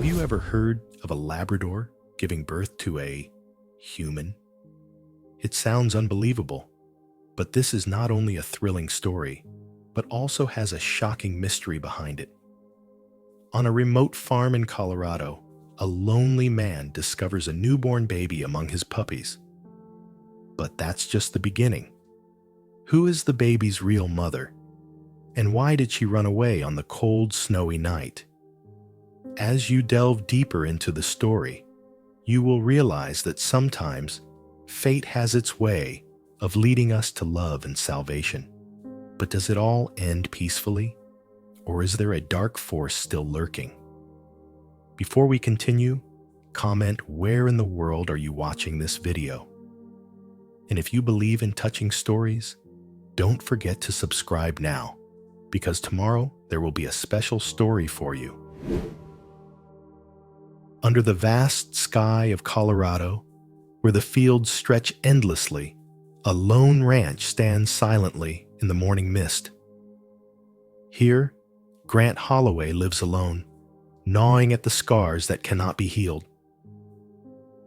Have you ever heard of a Labrador giving birth to a human? It sounds unbelievable, but this is not only a thrilling story, but also has a shocking mystery behind it. On a remote farm in Colorado, a lonely man discovers a newborn baby among his puppies. But that's just the beginning. Who is the baby's real mother? And why did she run away on the cold, snowy night? As you delve deeper into the story, you will realize that sometimes fate has its way of leading us to love and salvation. But does it all end peacefully? Or is there a dark force still lurking? Before we continue, comment where in the world are you watching this video. And if you believe in touching stories, don't forget to subscribe now, because tomorrow there will be a special story for you. Under the vast sky of Colorado, where the fields stretch endlessly, a lone ranch stands silently in the morning mist. Here, Grant Holloway lives alone, gnawing at the scars that cannot be healed.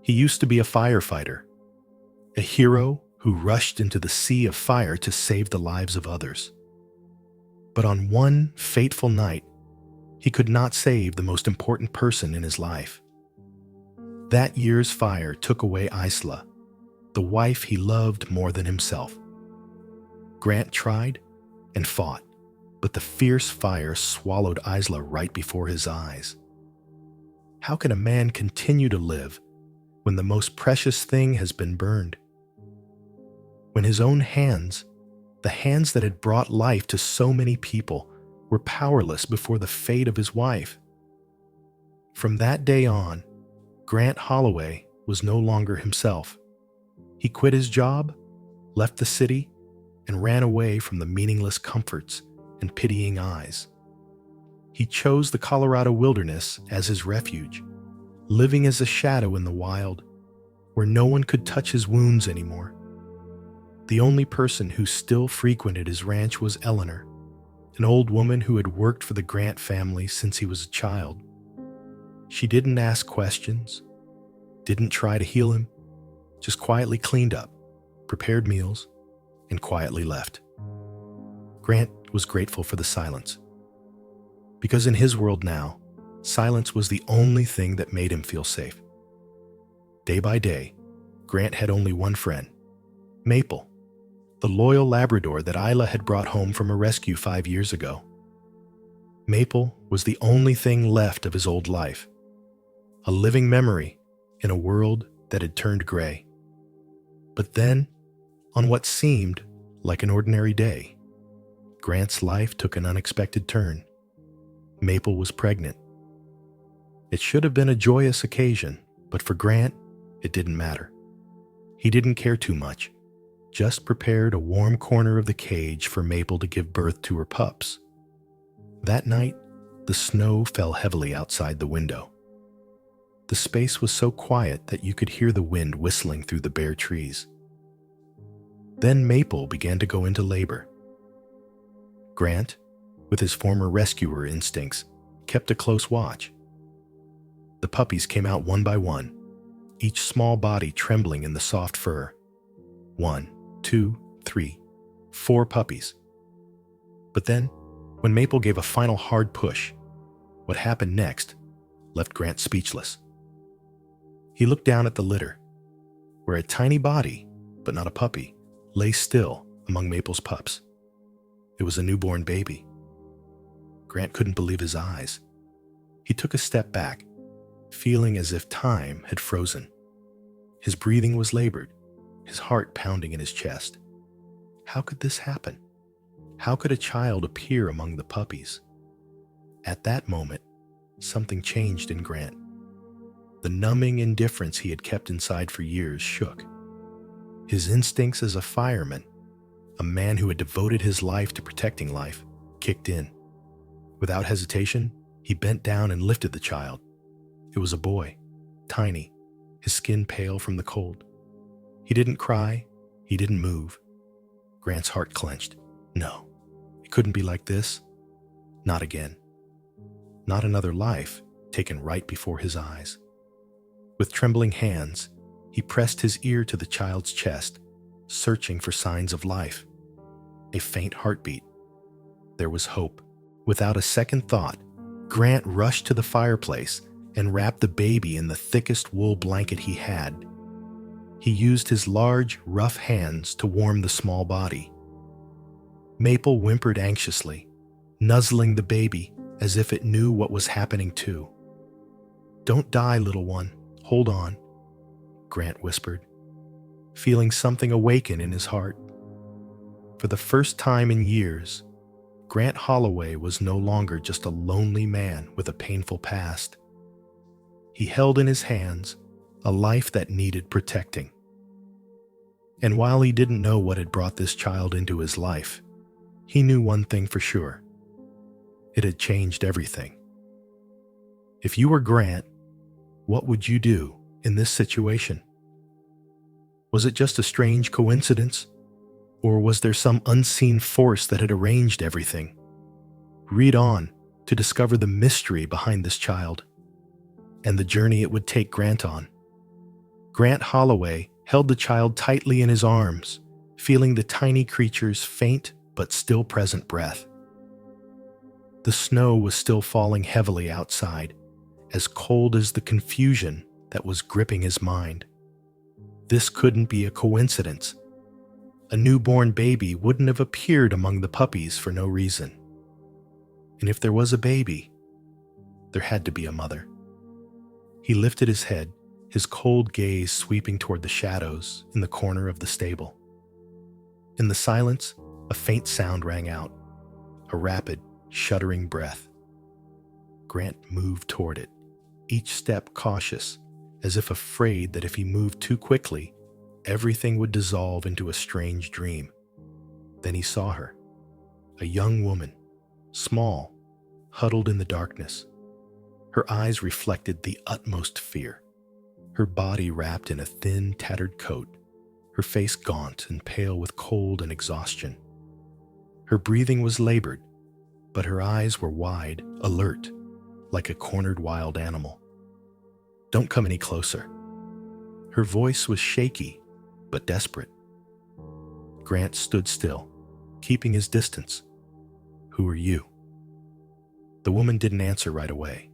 He used to be a firefighter, a hero who rushed into the sea of fire to save the lives of others. But on one fateful night, he could not save the most important person in his life. That year's fire took away Isla, the wife he loved more than himself. Grant tried and fought, but the fierce fire swallowed Isla right before his eyes. How can a man continue to live when the most precious thing has been burned? When his own hands, the hands that had brought life to so many people, were powerless before the fate of his wife. From that day on, Grant Holloway was no longer himself. He quit his job, left the city, and ran away from the meaningless comforts and pitying eyes. He chose the Colorado wilderness as his refuge, living as a shadow in the wild, where no one could touch his wounds anymore. The only person who still frequented his ranch was Eleanor, an old woman who had worked for the Grant family since he was a child. She didn't ask questions, didn't try to heal him, just quietly cleaned up, prepared meals, and quietly left. Grant was grateful for the silence, because in his world now, silence was the only thing that made him feel safe. Day by day, Grant had only one friend, Maple, the loyal Labrador that Isla had brought home from a rescue 5 years ago. Maple was the only thing left of his old life, a living memory in a world that had turned gray. But then, on what seemed like an ordinary day, Grant's life took an unexpected turn. Maple was pregnant. It should have been a joyous occasion, but for Grant, it didn't matter. He didn't care too much, just prepared a warm corner of the cage for Maple to give birth to her pups. That night, the snow fell heavily outside the window. The space was so quiet that you could hear the wind whistling through the bare trees. Then Maple began to go into labor. Grant, with his former rescuer instincts, kept a close watch. The puppies came out one by one, each small body trembling in the soft fur. 1, 2, 3, 4 puppies. But then, when Maple gave a final hard push, what happened next left Grant speechless. He looked down at the litter, where a tiny body, but not a puppy, lay still among Maple's pups. It was a newborn baby. Grant couldn't believe his eyes. He took a step back, feeling as if time had frozen. His breathing was labored, his heart pounding in his chest. How could this happen? How could a child appear among the puppies? At that moment, something changed in Grant. The numbing indifference he had kept inside for years shook. His instincts as a fireman, a man who had devoted his life to protecting life, kicked in. Without hesitation, he bent down and lifted the child. It was a boy, tiny, his skin pale from the cold. He didn't cry, he didn't move. Grant's heart clenched. No, it couldn't be like this. Not again. Not another life taken right before his eyes. With trembling hands, he pressed his ear to the child's chest, searching for signs of life. A faint heartbeat. There was hope. Without a second thought, Grant rushed to the fireplace and wrapped the baby in the thickest wool blanket he had. He used his large, rough hands to warm the small body. Maple whimpered anxiously, nuzzling the baby as if it knew what was happening too. "Don't die, little one. Hold on," Grant whispered, feeling something awaken in his heart. For the first time in years, Grant Holloway was no longer just a lonely man with a painful past. He held in his hands a life that needed protecting. And while he didn't know what had brought this child into his life, he knew one thing for sure. It had changed everything. If you were Grant, what would you do in this situation? Was it just a strange coincidence? Or was there some unseen force that had arranged everything? Read on to discover the mystery behind this child and the journey it would take Grant on. Grant Holloway held the child tightly in his arms, feeling the tiny creature's faint but still present breath. The snow was still falling heavily outside, as cold as the confusion that was gripping his mind. This couldn't be a coincidence. A newborn baby wouldn't have appeared among the puppies for no reason. And if there was a baby, there had to be a mother. He lifted his head, his cold gaze sweeping toward the shadows in the corner of the stable. In the silence, a faint sound rang out, a rapid, shuddering breath. Grant moved toward it, each step cautious, as if afraid that if he moved too quickly, everything would dissolve into a strange dream. Then he saw her, a young woman, small, huddled in the darkness. Her eyes reflected the utmost fear, her body wrapped in a thin, tattered coat, her face gaunt and pale with cold and exhaustion. Her breathing was labored, but her eyes were wide, alert, like a cornered wild animal. "Don't come any closer." Her voice was shaky, but desperate. Grant stood still, keeping his distance. "Who are you?" The woman didn't answer right away.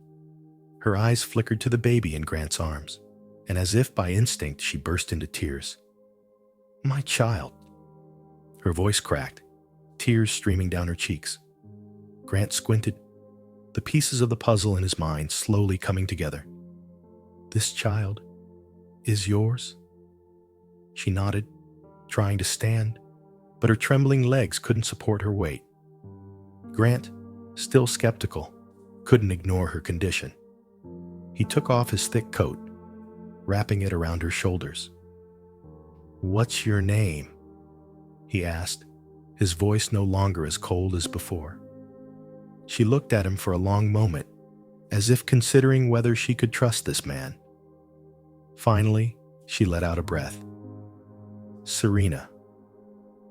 Her eyes flickered to the baby in Grant's arms, and as if by instinct she burst into tears. "My child." Her voice cracked, tears streaming down her cheeks. Grant squinted, the pieces of the puzzle in his mind slowly coming together. "This child is yours?" She nodded, trying to stand, but her trembling legs couldn't support her weight. Grant, still skeptical, couldn't ignore her condition. He took off his thick coat, wrapping it around her shoulders. "What's your name?" he asked, his voice no longer as cold as before. She looked at him for a long moment, as if considering whether she could trust this man. Finally, she let out a breath. "Serena.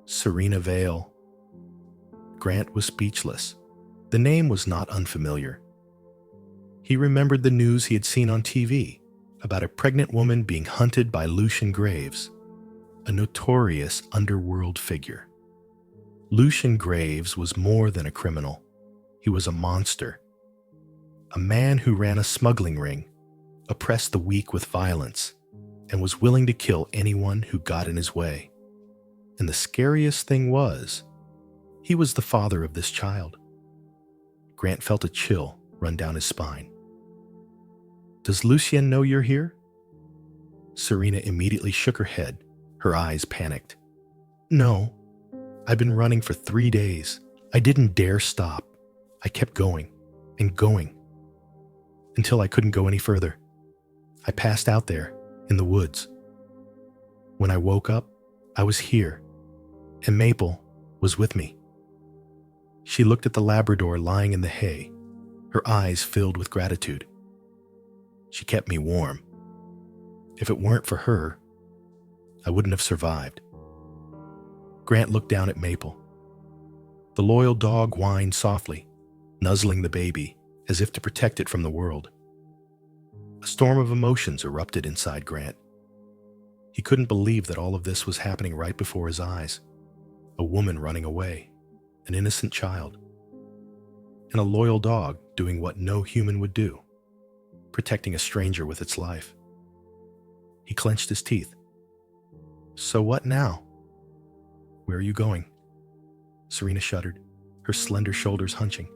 Serena Vale." Grant was speechless. The name was not unfamiliar. He remembered the news he had seen on TV about a pregnant woman being hunted by Lucian Graves, a notorious underworld figure. Lucian Graves was more than a criminal. He was a monster. A man who ran a smuggling ring, oppressed the weak with violence, and was willing to kill anyone who got in his way. And the scariest thing was, he was the father of this child. Grant felt a chill run down his spine. "Does Lucien know you're here?" Serena immediately shook her head, her eyes panicked. "No. I've been running for 3 days. I didn't dare stop. I kept going and going until I couldn't go any further. I passed out there in the woods. When I woke up, I was here, and Maple was with me." She looked at the Labrador lying in the hay, her eyes filled with gratitude. "She kept me warm. If it weren't for her, I wouldn't have survived." Grant looked down at Maple. The loyal dog whined softly, nuzzling the baby as if to protect it from the world. A storm of emotions erupted inside Grant. He couldn't believe that all of this was happening right before his eyes. A woman running away, an innocent child, and a loyal dog doing what no human would do, protecting a stranger with its life. He clenched his teeth. So what now? Where are you going? Serena shuddered, her slender shoulders hunching.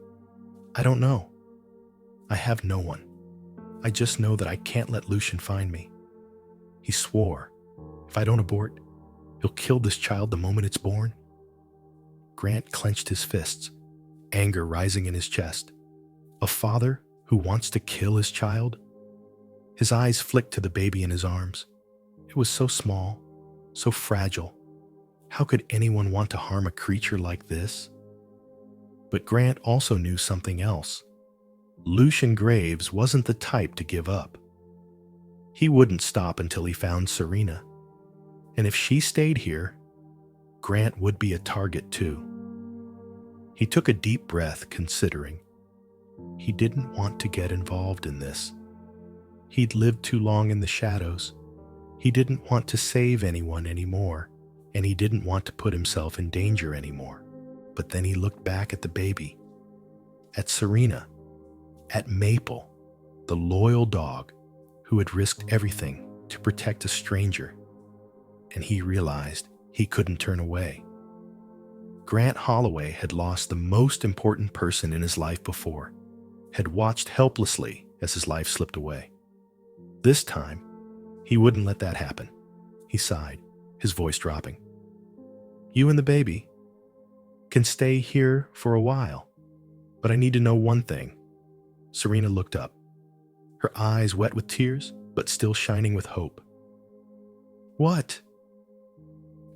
I don't know. I have no one. I just know that I can't let Lucian find me. He swore, if I don't abort, he'll kill this child the moment it's born. Grant clenched his fists, anger rising in his chest. A father who wants to kill his child? His eyes flicked to the baby in his arms. It was so small, so fragile. How could anyone want to harm a creature like this? But Grant also knew something else. Lucian Graves wasn't the type to give up. He wouldn't stop until he found Serena. And if she stayed here, Grant would be a target too. He took a deep breath, considering. He didn't want to get involved in this. He'd lived too long in the shadows. He didn't want to save anyone anymore, and he didn't want to put himself in danger anymore. But then he looked back at the baby, at Serena, at Maple, the loyal dog who had risked everything to protect a stranger, and he realized he couldn't turn away. Grant Holloway had lost the most important person in his life before, had watched helplessly as his life slipped away. This time, he wouldn't let that happen. He sighed, his voice dropping. You and the baby can stay here for a while, but I need to know one thing. Serena looked up, her eyes wet with tears, but still shining with hope. What?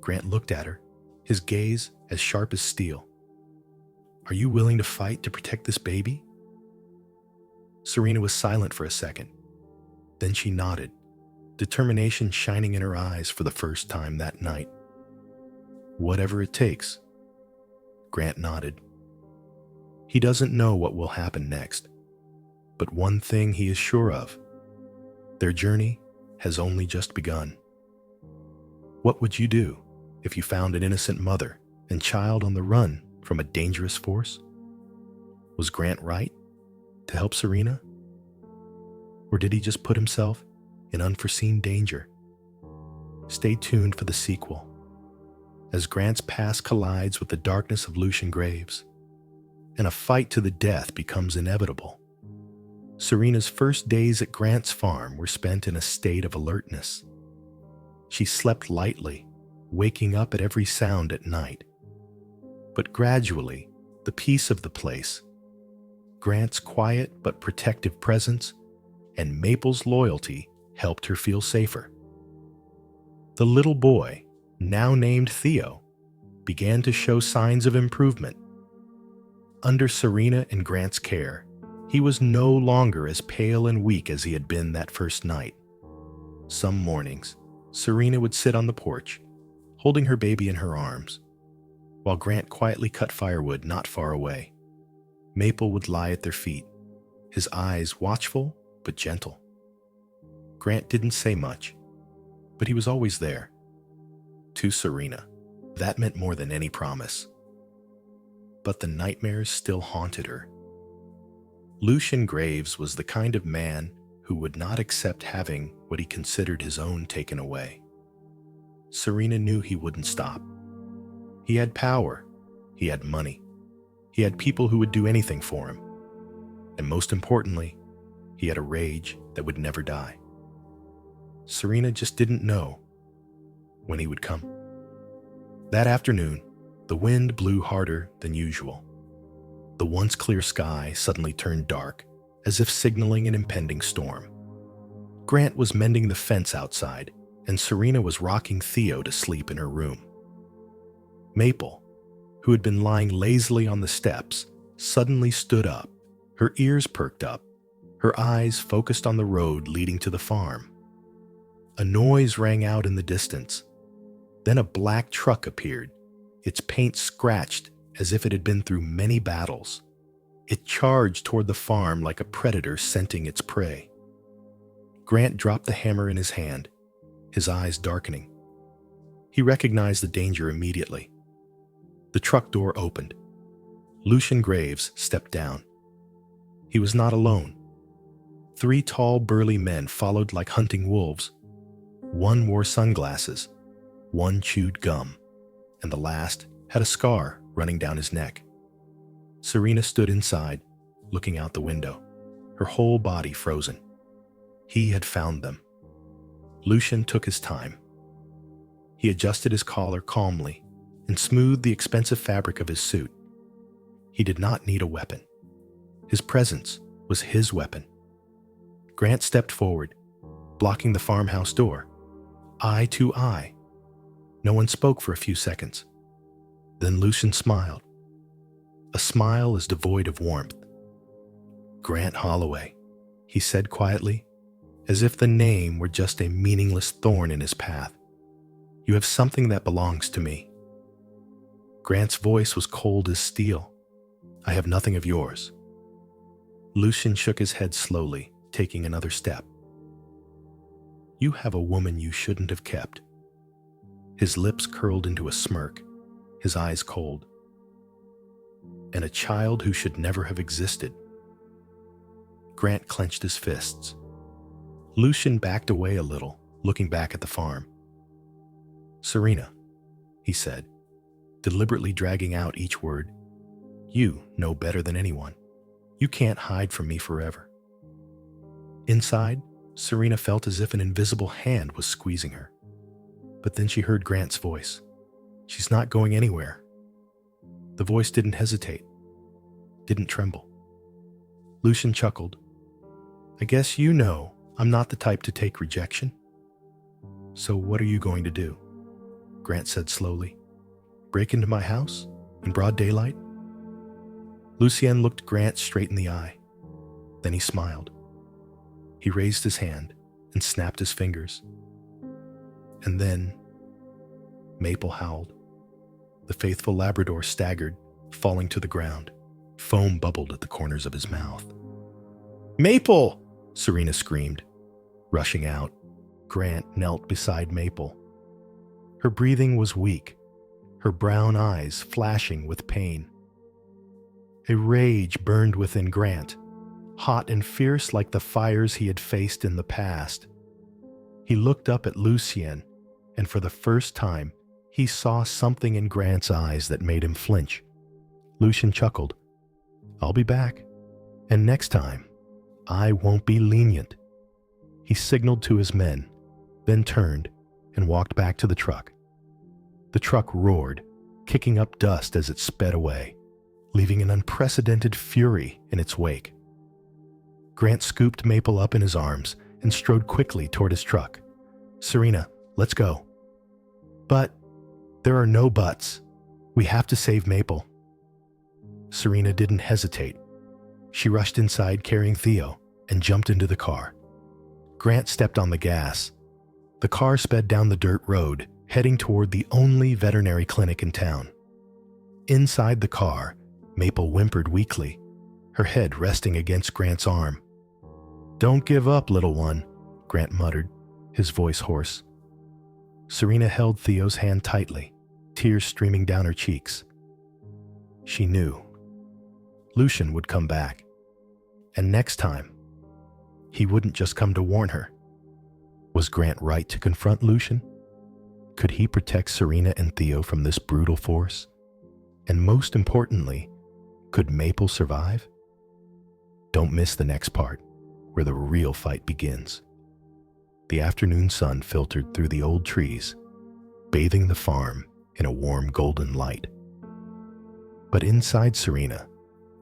Grant looked at her, his gaze as sharp as steel. Are you willing to fight to protect this baby? Serena was silent for a second. Then she nodded, determination shining in her eyes for the first time that night. Whatever it takes. Grant nodded. He doesn't know what will happen next, but one thing he is sure of. Their journey has only just begun. What would you do if you found an innocent mother and child on the run from a dangerous force? Was Grant right to help Serena? Or did he just put himself in unforeseen danger? Stay tuned for the sequel, as Grant's past collides with the darkness of Lucian Graves, and a fight to the death becomes inevitable. Serena's first days at Grant's farm were spent in a state of alertness. She slept lightly, waking up at every sound at night. But gradually, the peace of the place, Grant's quiet but protective presence, and Maple's loyalty helped her feel safer. The little boy, now named Theo, began to show signs of improvement. Under Serena and Grant's care, he was no longer as pale and weak as he had been that first night. Some mornings, Serena would sit on the porch, holding her baby in her arms, while Grant quietly cut firewood not far away. Maple would lie at their feet, his eyes watchful but gentle. Grant didn't say much, but he was always there. To Serena, that meant more than any promise. But the nightmares still haunted her. Lucian Graves was the kind of man who would not accept having what he considered his own taken away. Serena knew he wouldn't stop. He had power, he had money, he had people who would do anything for him, and most importantly, he had a rage that would never die. Serena just didn't know when he would come. That afternoon, the wind blew harder than usual. The once clear sky suddenly turned dark, as if signaling an impending storm. Grant was mending the fence outside, and Serena was rocking Theo to sleep in her room. Maple, who had been lying lazily on the steps, suddenly stood up, her ears perked up, her eyes focused on the road leading to the farm. A noise rang out in the distance. Then a black truck appeared, its paint scratched as if it had been through many battles. It charged toward the farm like a predator scenting its prey. Grant dropped the hammer in his hand, his eyes darkening. He recognized the danger immediately. The truck door opened. Lucian Graves stepped down. He was not alone. 3 tall, burly men followed like hunting wolves. One wore sunglasses, one chewed gum, and the last had a scar running down his neck. Serena stood inside, looking out the window, her whole body frozen. He had found them. Lucian took his time. He adjusted his collar calmly and smoothed the expensive fabric of his suit. He did not need a weapon. His presence was his weapon. Grant stepped forward, blocking the farmhouse door, eye to eye. No one spoke for a few seconds. Then Lucian smiled. A smile is devoid of warmth. "Grant Holloway," he said quietly, as if the name were just a meaningless thorn in his path. "You have something that belongs to me." Grant's voice was cold as steel. "I have nothing of yours." Lucian shook his head slowly, taking another step. "You have a woman you shouldn't have kept." His lips curled into a smirk, his eyes cold. "And a child who should never have existed." Grant clenched his fists. Lucian backed away a little, looking back at the farm. "Serena," he said, deliberately dragging out each word, "you know better than anyone. You can't hide from me forever." Inside, Serena felt as if an invisible hand was squeezing her. But then she heard Grant's voice. "She's not going anywhere." The voice didn't hesitate, didn't tremble. Lucian chuckled. "I guess you know I'm not the type to take rejection." "So what are you going to do?" Grant said slowly. "Break into my house in broad daylight?" Lucien looked Grant straight in the eye. Then he smiled. He raised his hand and snapped his fingers. And then Maple howled. The faithful Labrador staggered, falling to the ground. Foam bubbled at the corners of his mouth. "Maple!" Serena screamed. Rushing out, Grant knelt beside Maple. Her breathing was weak, her brown eyes flashing with pain. A rage burned within Grant, hot and fierce like the fires he had faced in the past. He looked up at Lucien, and for the first time, he saw something in Grant's eyes that made him flinch. Lucien chuckled. "I'll be back, and next time, I won't be lenient." He signaled to his men, then turned and walked back to the truck. The truck roared, kicking up dust as it sped away, leaving an unprecedented fury in its wake. Grant scooped Maple up in his arms and strode quickly toward his truck. "Serena, let's go." "But there are no buts. We have to save Maple." Serena didn't hesitate. She rushed inside carrying Theo and jumped into the car. Grant stepped on the gas. The car sped down the dirt road, heading toward the only veterinary clinic in town. Inside the car, Maple whimpered weakly, her head resting against Grant's arm. "Don't give up, little one," Grant muttered, his voice hoarse. Serena held Theo's hand tightly, tears streaming down her cheeks. She knew. Lucien would come back. And next time, he wouldn't just come to warn her. Was Grant right to confront Lucien? Could he protect Serena and Theo from this brutal force? And most importantly, could Maple survive? Don't miss the next part, where the real fight begins. The afternoon sun filtered through the old trees, bathing the farm in a warm golden light. But inside Serena,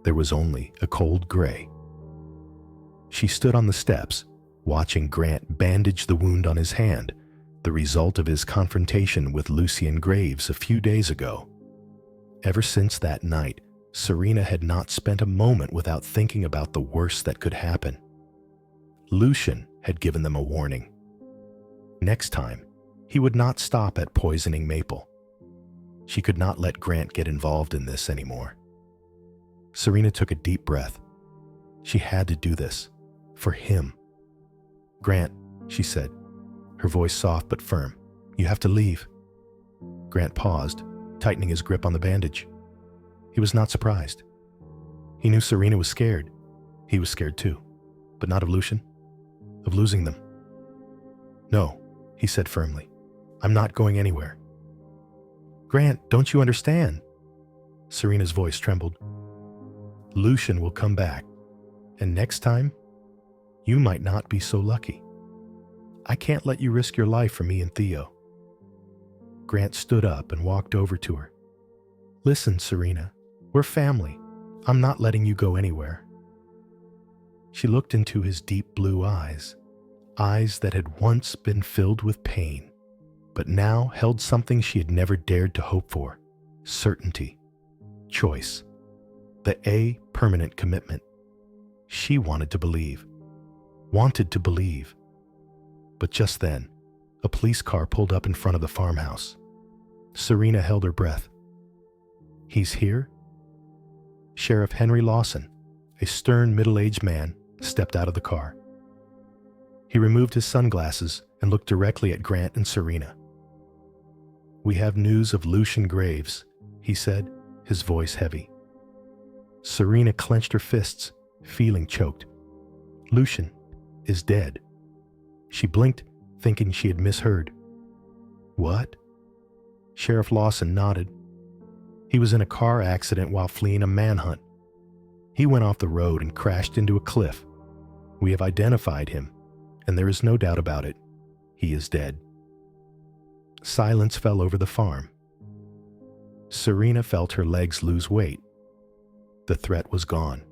there was only a cold gray. She stood on the steps, watching Grant bandage the wound on his hand, the result of his confrontation with Lucien Graves a few days ago. Ever since that night, Serena had not spent a moment without thinking about the worst that could happen. Lucien had given them a warning. Next time, he would not stop at poisoning Maple. She could not let Grant get involved in this anymore. Serena took a deep breath. She had to do this, for him. "Grant," she said, her voice soft but firm, "you have to leave." Grant paused, tightening his grip on the bandage. He was not surprised. He knew Serena was scared. He was scared too, but not of Lucian, of losing them. "No," he said firmly, "I'm not going anywhere." "Grant, don't you understand?" Serena's voice trembled. "Lucian will come back, and next time, you might not be so lucky. I can't let you risk your life for me and Theo." Grant stood up and walked over to her. "Listen, Serena, we're family. I'm not letting you go anywhere." She looked into his deep blue eyes, eyes that had once been filled with pain, but now held something she had never dared to hope for: certainty, choice, the permanent commitment. She wanted to believe. But just then, a police car pulled up in front of the farmhouse. Serena held her breath. "He's here?" Sheriff Henry Lawson, a stern middle-aged man, stepped out of the car. He removed his sunglasses and looked directly at Grant and Serena. "We have news of Lucian Graves," he said, his voice heavy. Serena clenched her fists, feeling choked. "Lucian is dead." She blinked, thinking she had misheard. "What?" Sheriff Lawson nodded. "He was in a car accident while fleeing a manhunt. He went off the road and crashed into a cliff. We have identified him, and there is no doubt about it. He is dead." Silence fell over the farm. Serena felt her legs lose weight. The threat was gone.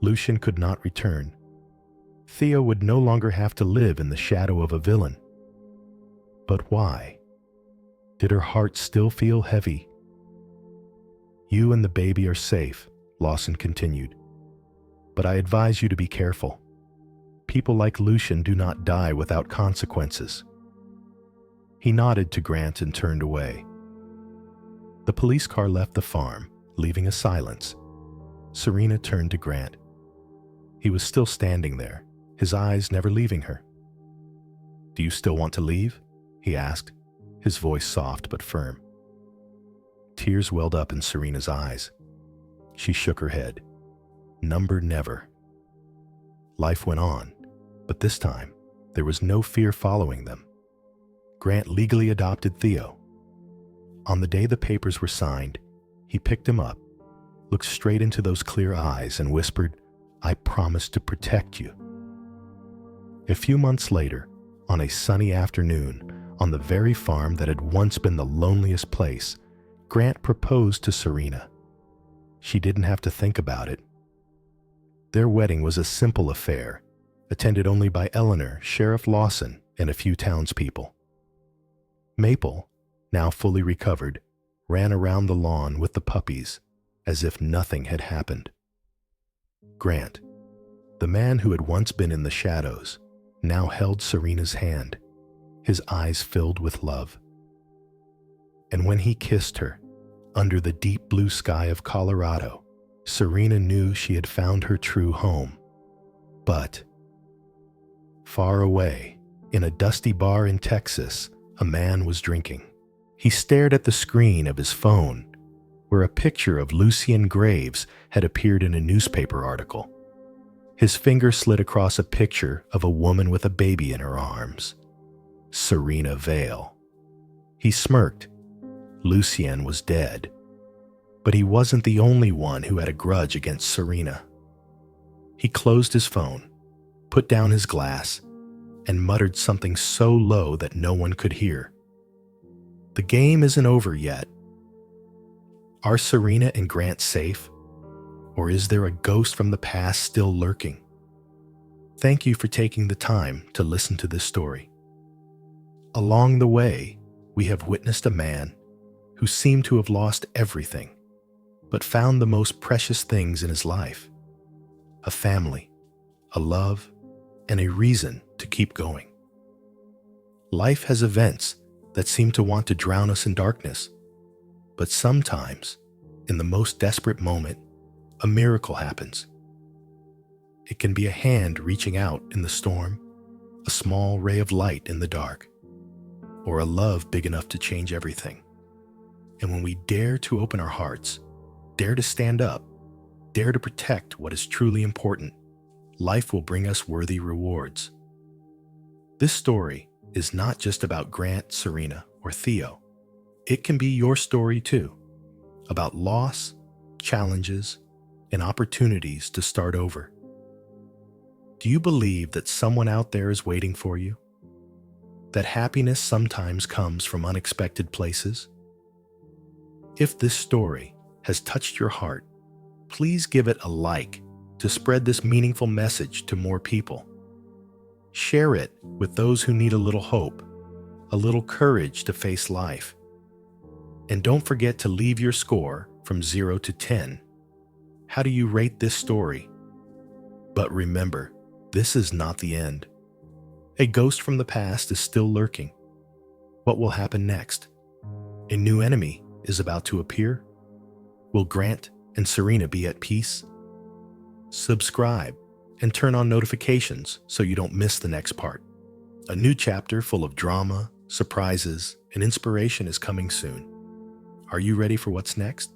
Lucian could not return. Theo would no longer have to live in the shadow of a villain. But why? Did her heart still feel heavy? "You and the baby are safe," Lawson continued. "But I advise you to be careful. People like Lucian do not die without consequences." He nodded to Grant and turned away. The police car left the farm, leaving a silence. Serena turned to Grant. He was still standing there, his eyes never leaving her. "Do you still want to leave?" he asked, his voice soft but firm. Tears welled up in Serena's eyes. She shook her head. Number never. Life went on, but this time, there was no fear following them. Grant legally adopted Theo. On the day the papers were signed, he picked him up, looked straight into those clear eyes, and whispered, "I promise to protect you." A few months later, on a sunny afternoon, on the very farm that had once been the loneliest place, Grant proposed to Serena. She didn't have to think about it. Their wedding was a simple affair, attended only by Eleanor, Sheriff Lawson, and a few townspeople. Maple, now fully recovered, ran around the lawn with the puppies, as if nothing had happened. Grant, the man who had once been in the shadows, now held Serena's hand, his eyes filled with love. And when he kissed her, under the deep blue sky of Colorado, Serena knew she had found her true home. But far away, in a dusty bar in Texas, a man was drinking. He stared at the screen of his phone, where a picture of Lucian Graves had appeared in a newspaper article. His finger slid across a picture of a woman with a baby in her arms. Serena Vale. He smirked. Lucian was dead. But he wasn't the only one who had a grudge against Serena. He closed his phone, put down his glass, and muttered something so low that no one could hear. "The game isn't over yet. Are Serena and Grant safe? Or is there a ghost from the past still lurking?" Thank you for taking the time to listen to this story. Along the way, we have witnessed a man who seemed to have lost everything, but found the most precious things in his life: a family, a love, and a reason to keep going. Life has events that seem to want to drown us in darkness, but sometimes, in the most desperate moment, a miracle happens. It can be a hand reaching out in the storm, small ray of light in the dark, or a love big enough to change everything. And when we dare to open our hearts, dare to stand up, dare to protect what is truly important, life will bring us worthy rewards. This story is not just about Grant, Serena, or Theo. It can be your story too, about loss, challenges, and opportunities to start over. Do you believe that someone out there is waiting for you? That happiness sometimes comes from unexpected places? If this story has touched your heart, please give it a like to spread this meaningful message to more people. Share it with those who need a little hope, a little courage to face life. And don't forget to leave your score from 0 to 10. How do you rate this story? But remember, this is not the end. A ghost from the past is still lurking. What will happen next? A new enemy is about to appear? Will Grant and Serena be at peace? Subscribe and turn on notifications so you don't miss the next part. A new chapter full of drama, surprises, and inspiration is coming soon. Are you ready for what's next?